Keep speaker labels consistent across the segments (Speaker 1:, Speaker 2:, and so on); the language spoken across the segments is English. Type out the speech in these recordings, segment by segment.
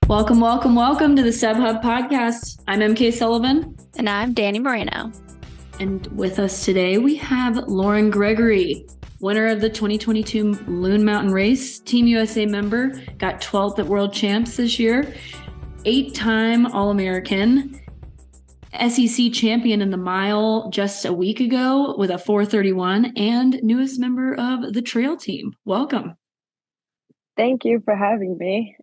Speaker 1: Welcome, welcome, welcome to the Sub Hub podcast. I'm EmKay Sullivan.
Speaker 2: And I'm Dani Moreno.
Speaker 1: And with us today, we have Lauren Gregory, winner of the 2022 Loon Mountain Race, Team USA member, got 12th at World Champs this year, 8-time All-American, SEC champion in the mile just a week ago with a 4:31, and newest member of the trail team. Welcome.
Speaker 3: Thank you for having me.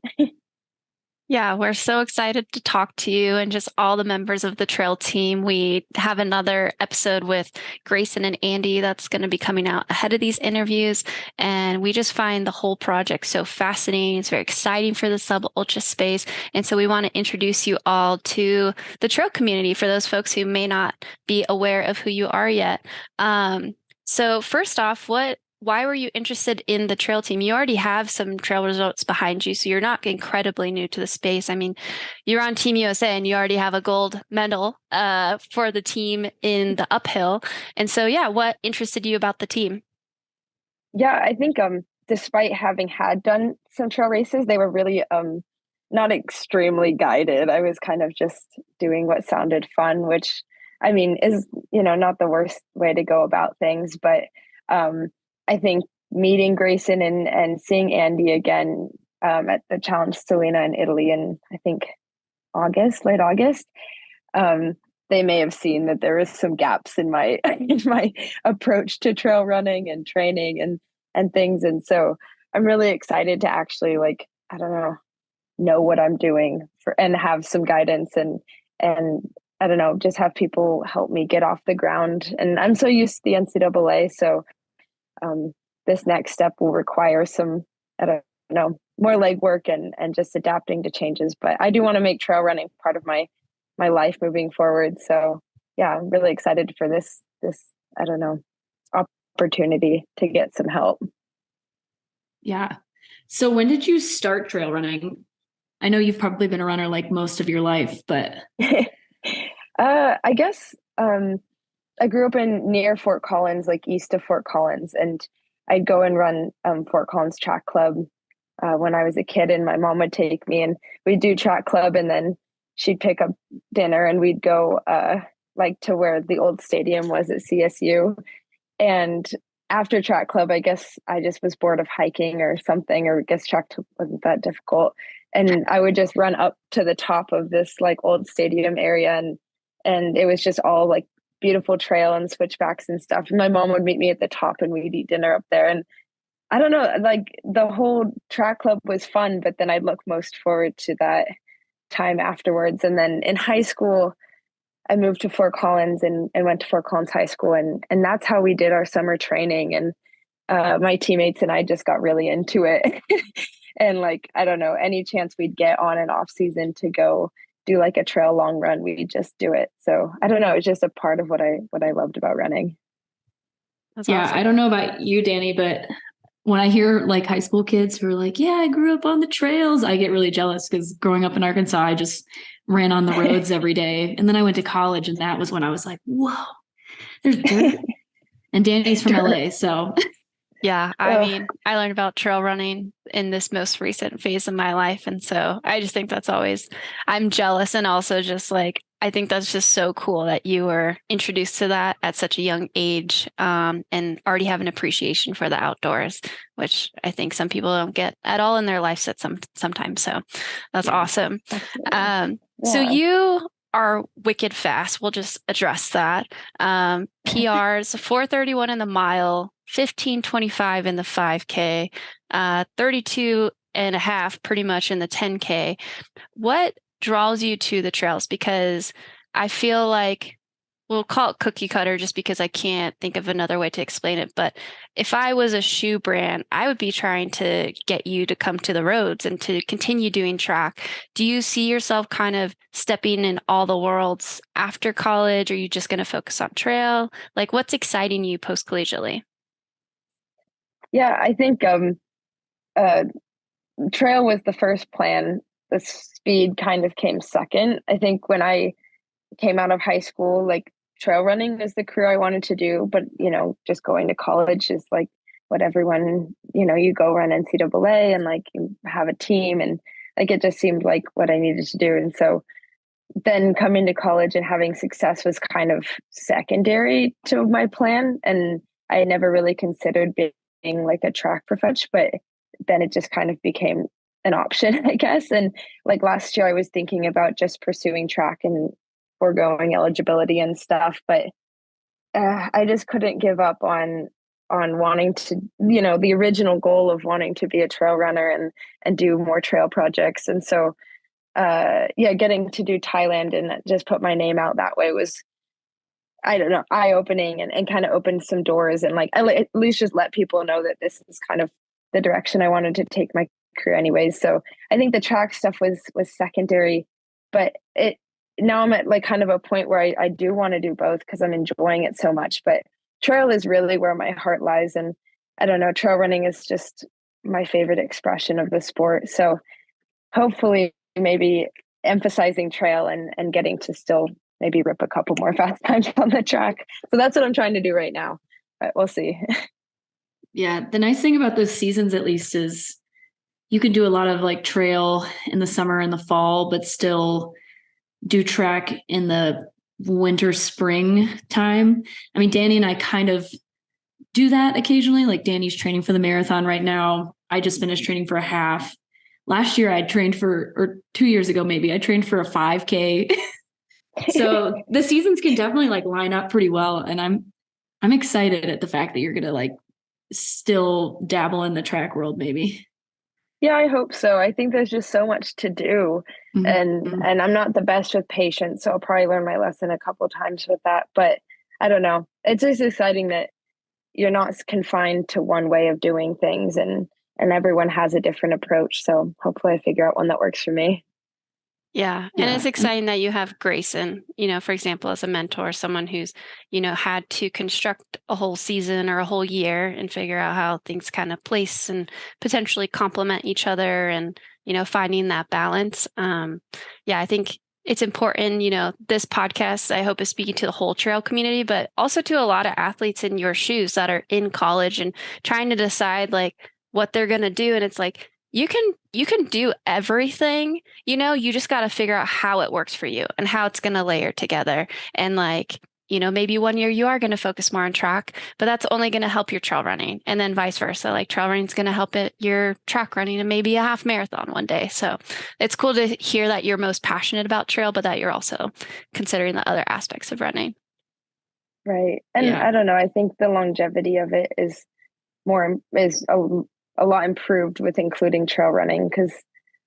Speaker 2: Yeah, we're so excited to talk to you and just all the members of the trail team. We have another episode with Grayson and Andy that's going to be coming out ahead of these interviews. And we just find the whole project so fascinating. It's very exciting for the sub ultra space. And so we want to introduce you all to the trail community for those folks who may not be aware of who you are yet. So first off, why were you interested in the trail team? You already have some trail results behind you, so you're not incredibly new to the space. I mean, you're on Team USA and you already have a gold medal for the team in the uphill. And so, yeah, what interested you about the team?
Speaker 3: Yeah, I think despite having done some trail races, they were really not extremely guided. I was kind of just doing what sounded fun, which I mean is, not the worst way to go about things, but I think meeting Grayson and seeing Andy again at the Challenge Salina in Italy in, I think, late August, they may have seen that there was some gaps in my approach to trail running and training and things. And so I'm really excited to actually, know what I'm doing and have some guidance and I don't know, just have people help me get off the ground. And I'm so used to the NCAA, so this next step will require some, more legwork and just adapting to changes. But I do want to make trail running part of my life moving forward. So yeah, I'm really excited for this opportunity to get some help.
Speaker 1: Yeah. So when did you start trail running? I know you've probably been a runner like most of your life, but
Speaker 3: I guess I grew up near Fort Collins, like east of Fort Collins, and I'd go and run Fort Collins Track Club when I was a kid, and my mom would take me and we'd do track club, and then she'd pick up dinner and we'd go to where the old stadium was at CSU. And after track club, I guess I just was bored of hiking or something, or I guess track wasn't that difficult. And I would just run up to the top of this old stadium area, and it was just all beautiful trail and switchbacks and stuff. And my mom would meet me at the top and we'd eat dinner up there. And I don't know, the whole track club was fun, but then I'd look most forward to that time afterwards. And then in high school, I moved to Fort Collins and went to Fort Collins High School. And that's how we did our summer training. And my teammates and I just got really into it. And I don't know, any chance we'd get on an off season to go do a trail long run, we just do it. So I don't know, it's just a part of what I loved about running.
Speaker 1: That's awesome. I don't know about you, Dani, but when I hear high school kids who are yeah, I grew up on the trails, I get really jealous because growing up in Arkansas, I just ran on the roads every day. And then I went to college, and that was when I was like, whoa, there's dirt. And Dani's from LA, so
Speaker 2: yeah, I mean, I learned about trail running in this most recent phase of my life. And so I just think I'm jealous. And also just I think that's just so cool that you were introduced to that at such a young age and already have an appreciation for the outdoors, which I think some people don't get at all in their lives at sometimes. So that's awesome. So you are wicked fast. We'll just address that. PRs, 4:31 in the mile, 15:25 in the 5K, 32 and a half pretty much in the 10K. What draws you to the trails? Because I feel we'll call it cookie cutter just because I can't think of another way to explain it. But if I was a shoe brand, I would be trying to get you to come to the roads and to continue doing track. Do you see yourself kind of stepping in all the worlds after college? Or are you just going to focus on trail? What's exciting you post-collegiately?
Speaker 3: Yeah, I think trail was the first plan. The speed kind of came second. I think when I came out of high school, trail running is the career I wanted to do, but just going to college is what everyone, you go run NCAA and you have a team and Like it just seemed like what I needed to do. And so then coming to college and having success was kind of secondary to my plan. And I never really considered being like a track professional, but then it just kind of became an option, I guess. And like last year, I was thinking about just pursuing track and foregoing eligibility and stuff, but I just couldn't give up on wanting to, the original goal of wanting to be a trail runner and do more trail projects. And so getting to do Thailand and just put my name out that way was, I don't know, eye-opening and kind of opened some doors, and like at least just let people know that this is kind of the direction I wanted to take my career anyways. So I think the track stuff was secondary, but now I'm at like kind of a point where I do want to do both because I'm enjoying it so much. But trail is really where my heart lies, and I don't know, trail running is just my favorite expression of the sport. So hopefully maybe emphasizing trail and getting to still maybe rip a couple more fast times on the track. So that's what I'm trying to do right now, but we'll see.
Speaker 1: Yeah. The nice thing about those seasons, at least, is you can do a lot of like trail in the summer and the fall, but still do track in the winter, spring time. I mean, Dani and I kind of do that occasionally. Like Dani's training for the marathon right now. I just finished training for a half. Last year I trained or 2 years ago, maybe I trained for a 5K. So the seasons can definitely like line up pretty well. And I'm excited at the fact that you're going to like still dabble in the track world, maybe.
Speaker 3: Yeah, I hope so. I think there's just so much to do, and I'm not the best with patience, so I'll probably learn my lesson a couple times with that. But I don't know. It's just exciting that you're not confined to one way of doing things, and everyone has a different approach. So hopefully I figure out one that works for me.
Speaker 2: Yeah. And it's exciting that you have Grayson, for example, as a mentor, someone who's, had to construct a whole season or a whole year and figure out how things kind of place and potentially complement each other and, finding that balance. I think it's important, this podcast, I hope, is speaking to the whole trail community, but also to a lot of athletes in your shoes that are in college and trying to decide like what they're going to do. And it's like, you can do everything, you just got to figure out how it works for you and how it's going to layer together. And like, maybe one year you are going to focus more on track, but that's only going to help your trail running, and then vice versa. Like trail running is going to help your track running and maybe a half marathon one day. So it's cool to hear that you're most passionate about trail, but that you're also considering the other aspects of running.
Speaker 3: Right. And I don't know, I think the longevity of it is a lot improved with including trail running, because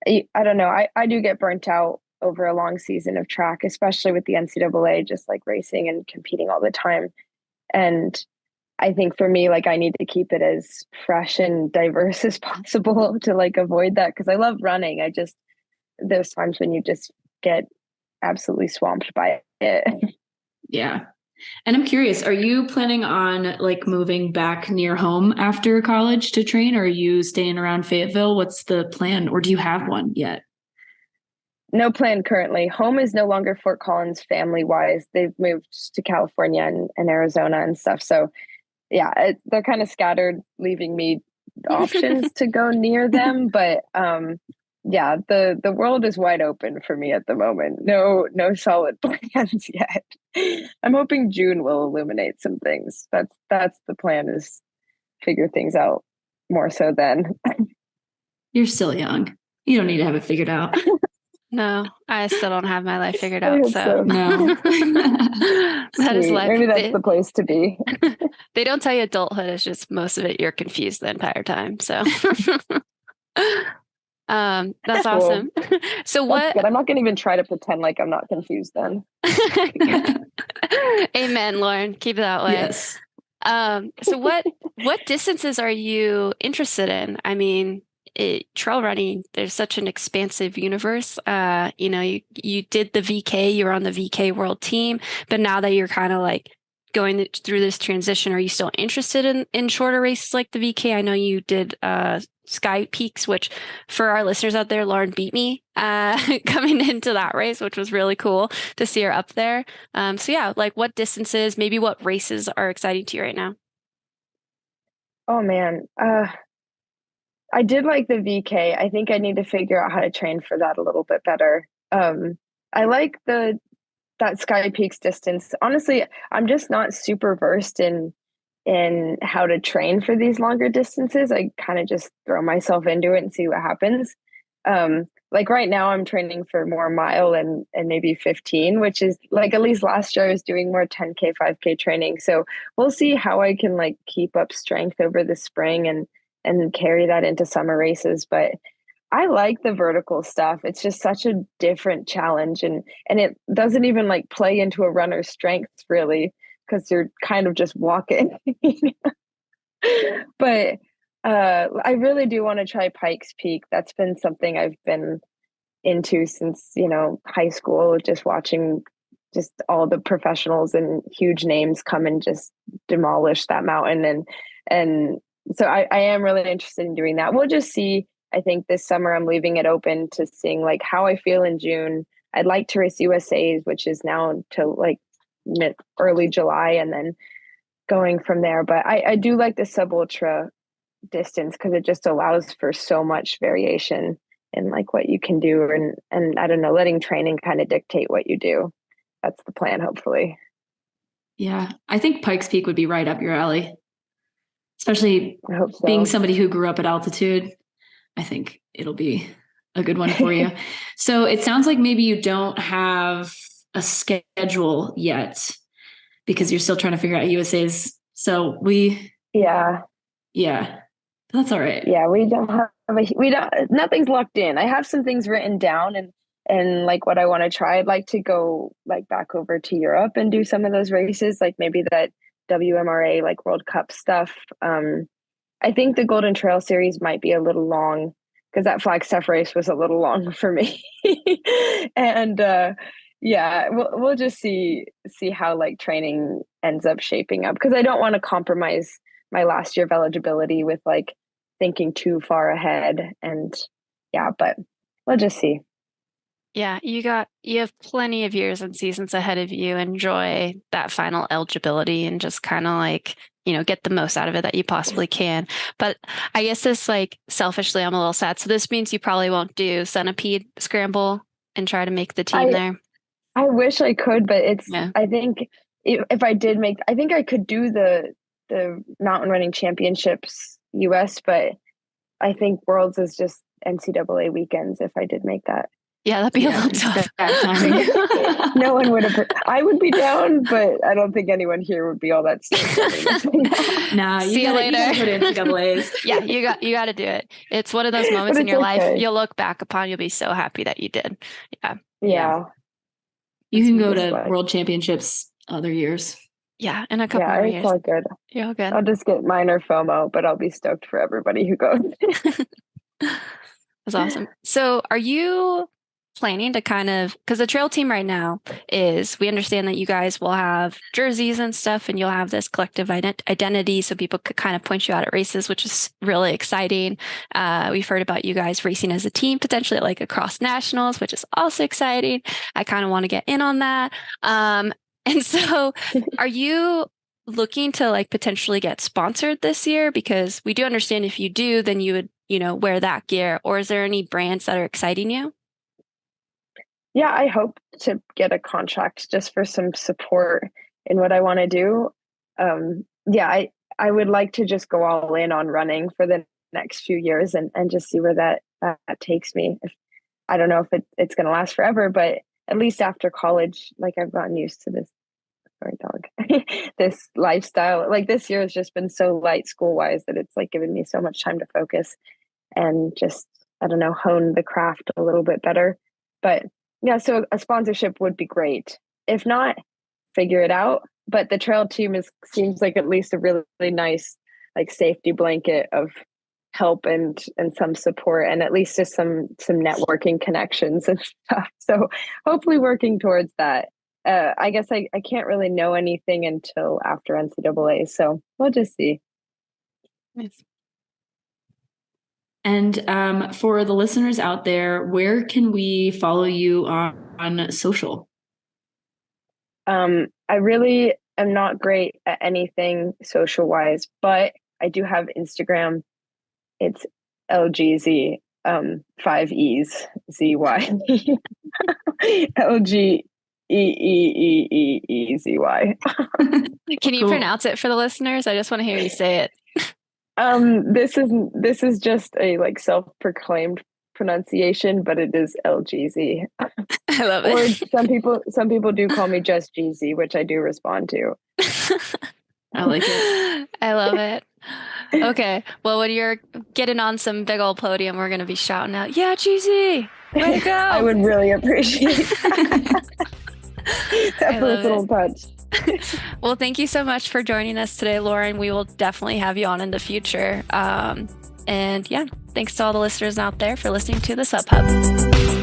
Speaker 3: I don't know, I do get burnt out over a long season of track, especially with the NCAA, just like racing and competing all the time. And I think for me, like I need to keep it as fresh and diverse as possible to like avoid that, because I love running. There's times when you just get absolutely swamped by it.
Speaker 1: Yeah. And I'm curious, are you planning on like moving back near home after college to train, or are you staying around Fayetteville? What's the plan, or do you have one yet?
Speaker 3: No plan currently. Home is no longer Fort Collins family wise. They've moved to California and Arizona and stuff. So yeah, they're kind of scattered, leaving me options to go near them. But the world is wide open for me at the moment. No solid plans yet. I'm hoping June will illuminate some things. That's the plan, is figure things out more so then.
Speaker 1: You're still young. You don't need to have it figured out.
Speaker 2: No, I still don't have my life figured out. So
Speaker 1: no.
Speaker 2: That is life.
Speaker 3: Maybe that's the place to be.
Speaker 2: They don't tell you adulthood is just most of it you're confused the entire time. So that's awesome. So what?
Speaker 3: I'm not going to even try to pretend like I'm not confused then.
Speaker 2: Amen, Lauren. Keep it that way.
Speaker 1: Yes.
Speaker 2: So what distances are you interested in? I mean, trail running, there's such an expansive universe. You did the VK, you're on the VK world team, but now that you're kind of like going through this transition, are you still interested in shorter races like the VK? I know you did Sky Peaks, which for our listeners out there, Lauren beat me coming into that race, which was really cool to see her up there. So yeah, like what distances, maybe what races are exciting to you right now?
Speaker 3: Oh man. I did like the VK. I think I need to figure out how to train for that a little bit better. I like the that Sky Peaks distance. Honestly, I'm just not super versed in how to train for these longer distances. I kind of just throw myself into it and see what happens. Like right now I'm training for more mile and maybe 15, which is like at least last year I was doing more 10K, 5K training. So we'll see how I can like keep up strength over the spring and carry that into summer races. But I like the vertical stuff. It's just such a different challenge and it doesn't even like play into a runner's strengths really because you're kind of just walking. But I really do want to try Pikes Peak. That's been something I've been into since, high school, just watching just all the professionals and huge names come and just demolish that mountain. And so I am really interested in doing that. We'll just see. I think this summer I'm leaving it open to seeing like how I feel in June. I'd like to race USA's, which is now until like early July, and then going from there. But I do like the sub ultra distance because it just allows for so much variation in like what you can do and I don't know, letting training kind of dictate what you do. That's the plan, hopefully.
Speaker 1: Yeah, I think Pikes Peak would be right up your alley, especially
Speaker 3: I hope so.
Speaker 1: being somebody who grew up at altitude. I think it'll be a good one for you. So it sounds like maybe you don't have a schedule yet because you're still trying to figure out USA's. So
Speaker 3: yeah,
Speaker 1: that's all right.
Speaker 3: Yeah, nothing's locked in. I have some things written down and like what I want to try. I'd like to go like back over to Europe and do some of those races, like maybe that WMRA like World Cup stuff. I think the Golden Trail Series might be a little long because that Flagstaff race was a little long for me. And yeah, we'll just see how like training ends up shaping up because I don't want to compromise my last year of eligibility with like thinking too far ahead. And yeah, but we'll just see.
Speaker 2: Yeah, you have plenty of years and seasons ahead of you. Enjoy that final eligibility and just kind of like, get the most out of it that you possibly can. But I guess this like selfishly, I'm a little sad. So this means you probably won't do Centipede Scramble and try to make the team there.
Speaker 3: I wish I could, but
Speaker 2: Yeah.
Speaker 3: I think if I did I think I could do the mountain running championships US, but I think Worlds is just NCAA weekends if I did make that.
Speaker 2: Yeah, that'd be a little tough.
Speaker 3: No one would have. I would be down, but I don't think anyone here would be all that stoked.
Speaker 1: Nah,
Speaker 2: See you later.
Speaker 1: You gotta go to NCAAs.
Speaker 2: Yeah, you got to do it. It's one of those moments in your life you'll look back upon. You'll be so happy that you did.
Speaker 3: Yeah.
Speaker 1: You can go to World Championships other years.
Speaker 2: Yeah, in a couple more years.
Speaker 3: It's all good.
Speaker 2: You're all good.
Speaker 3: I'll just get minor FOMO, but I'll be stoked for everybody who goes.
Speaker 2: That's awesome. So are you planning to because the trail team right now we understand that you guys will have jerseys and stuff and you'll have this collective identity so people could kind of point you out at races, which is really exciting. We've heard about you guys racing as a team potentially like across nationals, which is also exciting. I kind of want to get in on that. And so are you looking to like potentially get sponsored this year? Because we do understand if you do, then you would, wear that gear. Or is there any brands that are exciting you?
Speaker 3: Yeah, I hope to get a contract just for some support in what I want to do. I would like to just go all in on running for the next few years and just see where that takes me. I don't know if it's going to last forever, but at least after college, like I've gotten used to this. Sorry, dog. This lifestyle. Like this year has just been so light school wise that it's like given me so much time to focus and just, I don't know, hone the craft a little bit better. But yeah, so a sponsorship would be great. If not, figure it out. But the trail team seems like at least a really, really nice like safety blanket of help and some support and at least just some networking connections and stuff. So hopefully working towards that. I guess I can't really know anything until after NCAA. So we'll just see.
Speaker 2: Nice.
Speaker 1: And for the listeners out there, where can we follow you on social?
Speaker 3: I really am not great at anything social wise, but I do have Instagram. It's LGZ, 5 E's, ZY. LGEEEEEZY.
Speaker 2: Can you pronounce it for the listeners? I just want to hear you say it.
Speaker 3: This is just a like self-proclaimed pronunciation, but it is LGZ.
Speaker 2: I love
Speaker 3: Or
Speaker 2: it.
Speaker 3: some people do call me just GZ, which I do respond to.
Speaker 1: I like it.
Speaker 2: I love it. Okay. Well, when you're getting on some big old podium, we're going to be shouting out, yeah, GZ, way to go.
Speaker 3: I would really appreciate that personal touch.
Speaker 2: Well, thank you so much for joining us today, Lauren. We will definitely have you on in the future. And yeah, thanks to all the listeners out there for listening to the Sub Hub.